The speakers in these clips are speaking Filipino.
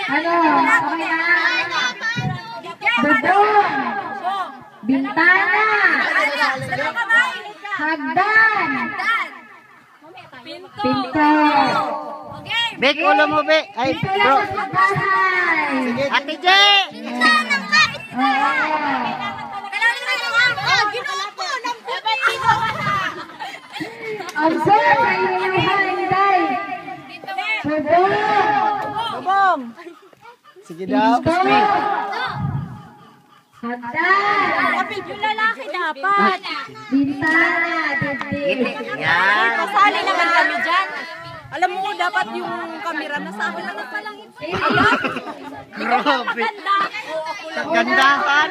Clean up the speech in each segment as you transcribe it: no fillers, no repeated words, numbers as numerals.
Ano? Okay na? Bubong. Bintana. Hagdan. Pinto. Bek, ulo mo, Bek. Ay, bro. Ate J! Observe ay hinday. Bubong. Sige daw. Hagdan. Lapit yung lalaki dapat. Bintana. Dibdib. Yan. Kasali naman kami dyan. Alam mo, dapat yung camera nasa akin lang ang palang. Grabe. Maganda. Kagandahan.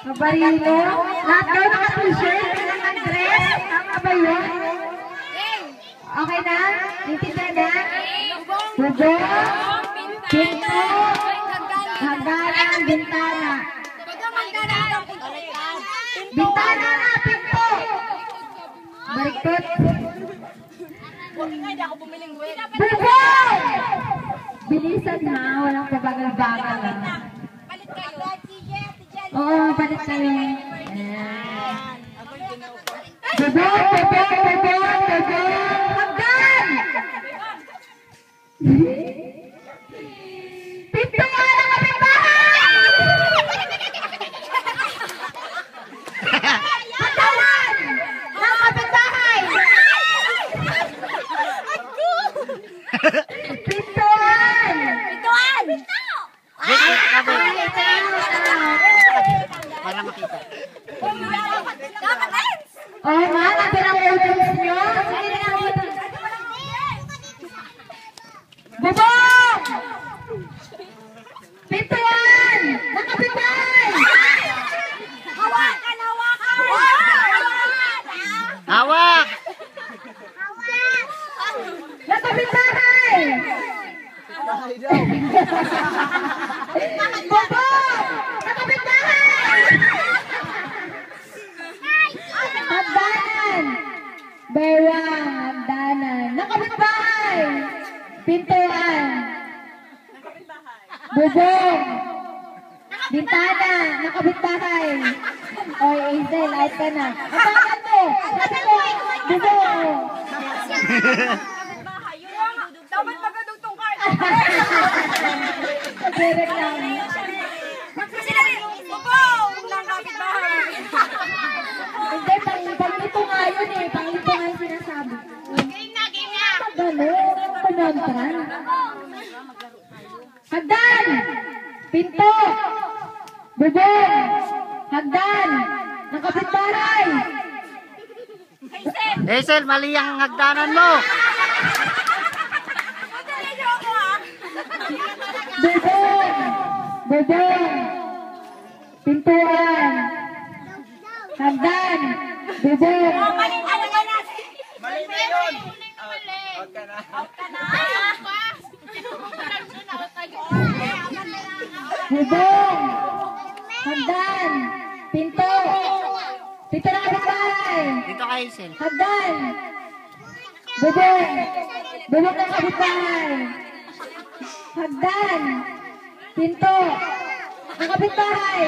Mabarilo. Lahat daw naka-t-shirt. Naka-dress. Tama ba yun? Okay na? Nitigan na? Bubong. Pinto. Hagdan. Bintana. Bintana na. Pinto. Barikot. Hindi ako bumiling wait. Bubong! Bilisan na. Walang pabagal-bagal. Palit kayo. Oo, palit kayo. Bubong! Bubong! Bubong! Bubong! Hagdan! Pinto nga na kami bahay! Hagdanan! Ng kapitbahay! Pintuan! Pintuan! Bek, para makita. Dapat lens! Oo nga, natin ang audience nyo. Sige na audience. Bubong! Pintuan! Ng kapitbahay! Hawakan! Hawakan! Hawak! Ng kapitbahay! Bubong! Ng kapitbahay! Hagdanan! Bewang! Hagdanan! Ng kapitbahay! Pintuan! Bubong! Bintana! Ng kapitbahay! Oy, Hazel, out ka na. Hapakan mo! Sabi mo! Bubong! Dapat magadugtong card. Direct lang. Sila rin! Bubong! Ng kapitbahay. Hindi, panglito nga yun eh. Panglito nga yung sinasabi. Game na! Game na! Gano? Panontra? Hagdan! Pinto! Bubong! Hagdan! Ng kapitbahay! Hazel, mali ang hagdanan mo. Bubong! Bubong! Pintuan! Hagdan! Bubong! Mali na natin! Mali na yun. Out ka na! Bubong! Hagdan! Pinto! Pinto na kapitbahay! Dito ka, Hazel. Hagdan! Bubong! Bubong ng kapitbahay! Hagdan! Pinto! Ng kapitbahay!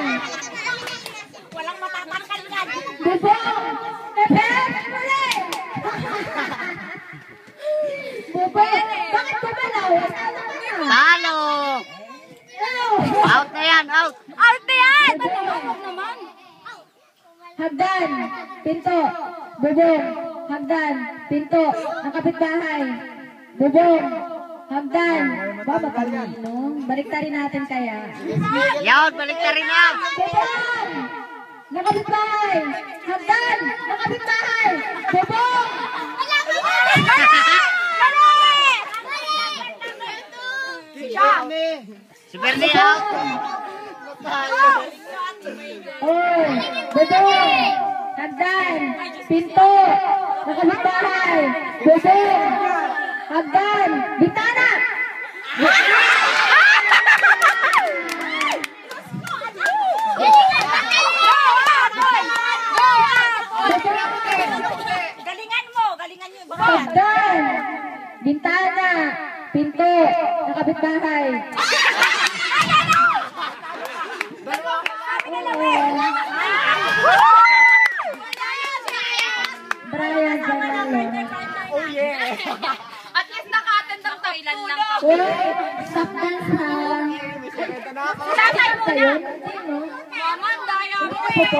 Walang matatangkal yan! Bubong! Efek! Muli! Bubong! Bakit bumalaw? Asawa ka na! Talo! Ano? Out na yan, out! Out na yan! Bubong! naman! Hagdan! Pinto! Bubong! Hagdan! Pinto! Ang kapitbahay! Bubong! Hagdan! Baba ka no? Baliktarin natin kaya. Yan, balik na rin yan! Bubong! Ng kapitbahay! Hagdan! Ng kapitbahay! Bubong! Si Bernie out! Oh! Bubong! Hagdan! Pinto! Ng kapitbahay! Bubong! Hagdan! Bintana! Galingan mo! Galingan nyo! Hagdan! Bintana. Pinto. Nakabitbahay. Brian Zanalo. Oh yeah. At least naka-attend ang tulog. Uy, stop dance ha. Tatay mo na. Sa'yo? Sino? Mama, daya mo eh.